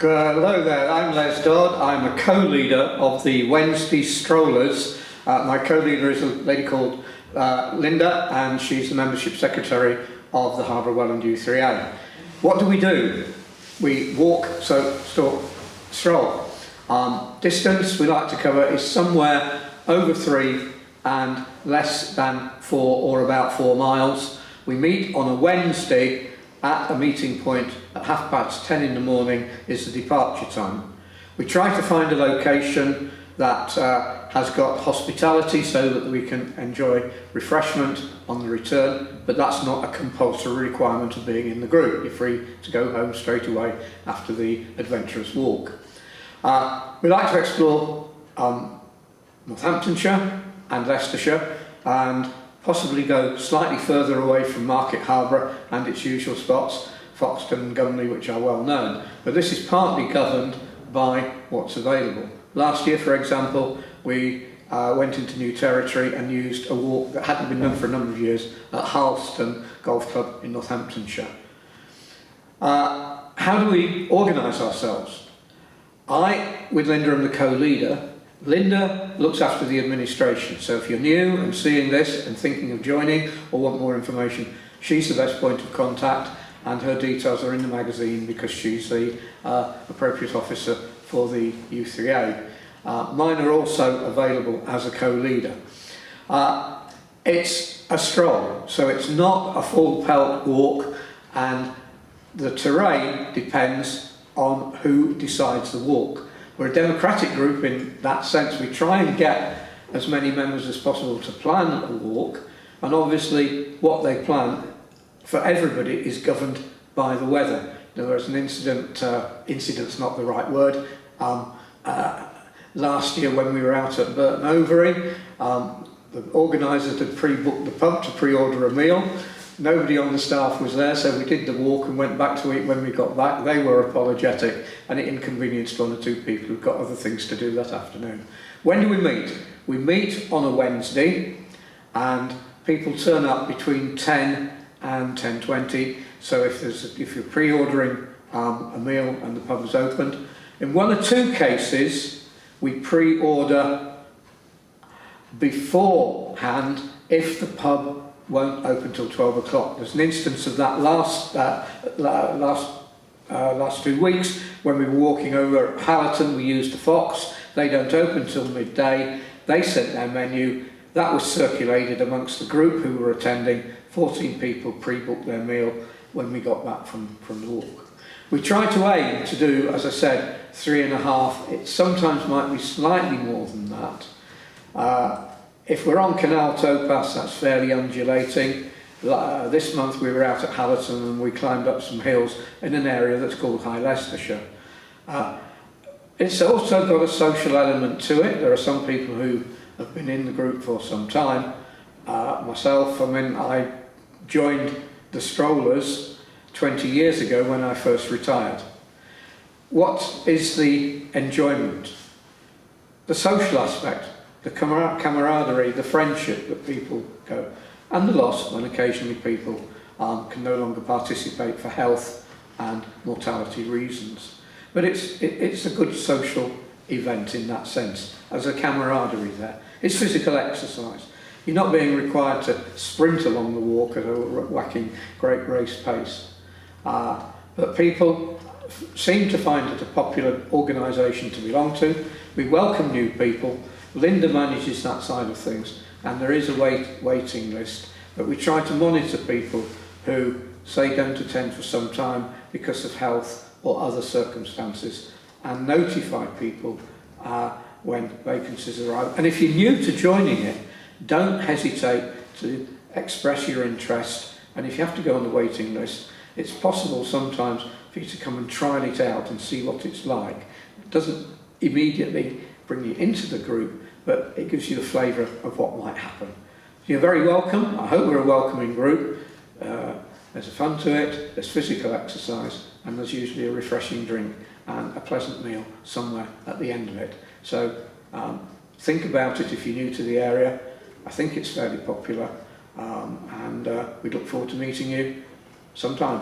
Hello there, I'm Les Dodd. I'm a co-leader of the Wednesday Strollers. My co-leader is a lady called Linda, and she's the membership secretary of the Harbour Welland U3A. What do? We walk, stroll. Distance we like to cover is somewhere over 3 and less than 4 or about 4 miles. We meet on a Wednesday at a meeting point at 10:30 in the morning is the departure time. We try to find a location that has got hospitality so that we can enjoy refreshment on the return, but that's not a compulsory requirement of being in the group. You're free to go home straight away after the adventurous walk. We like to explore Northamptonshire and Leicestershire, and possibly go slightly further away from Market Harbour and its usual spots, Foxton and Gumley, which are well known. But this is partly governed by what's available. Last year, for example, we went into new territory and used a walk that hadn't been done for a number of years at Harleston Golf Club in Northamptonshire. How do we organise ourselves? With Linda, am the co-leader. Linda looks after the administration, so if you're new and seeing this and thinking of joining or want more information, she's the best point of contact, and her details are in the magazine because she's the appropriate officer for the U3A. Mine are also available as a co-leader. It's a stroll, so it's not a full pelt walk, and the terrain depends on who decides the walk. We're a democratic group in that sense. We try and get as many members as possible to plan a walk, and obviously what they plan for everybody is governed by the weather. There was an incident's not the right word, last year when we were out at Burton Overy, the organisers had pre-booked the pub to pre-order a meal. Nobody on the staff was there, so we did the walk and went back to eat when we got back. They were apologetic, and it inconvenienced 1 or 2 people who've got other things to do that afternoon. When do we meet? We meet on a Wednesday, and people turn up between 10 and 10:20. So if you're pre-ordering a meal and the pub is opened, in 1 or 2 cases we pre-order beforehand if the pub won't open till 12 o'clock. There's an instance of that last 2 weeks when we were walking over at Hallerton. We used the Fox. They don't open till midday. They sent their menu. That was circulated amongst the group who were attending. 14 people pre-booked their meal when we got back from the walk. We try to aim to do, as I said, 3.5. It sometimes might be slightly more than that. If we're on Canal Towpath, that's fairly undulating. This month we were out at Hallerton and we climbed up some hills in an area that's called High Leicestershire. It's also got a social element to it. There are some people who have been in the group for some time. Myself, I joined the Strollers 20 years ago when I first retired. What is the enjoyment? The social aspect. The camaraderie, the friendship that people go, and the loss when occasionally people can no longer participate for health and mortality reasons. But it's a good social event in that sense. There's a camaraderie there. It's physical exercise. You're not being required to sprint along the walk at a whacking great race pace. But people seem to find it a popular organisation to belong to. We welcome new people. Linda manages that side of things, and there is a waiting list, but we try to monitor people who say don't attend for some time because of health or other circumstances, and notify people when vacancies arrive. And if you're new to joining it, don't hesitate to express your interest, and if you have to go on the waiting list, it's possible sometimes for you to come and try it out and see what it's like. It doesn't immediately bring you into the group, but it gives you a flavour of what might happen. You're very welcome. I hope we're a welcoming group. There's a fun to it, there's physical exercise, and there's usually a refreshing drink and a pleasant meal somewhere at the end of it. So think about it if you're new to the area. I think it's fairly popular, and we look forward to meeting you sometime.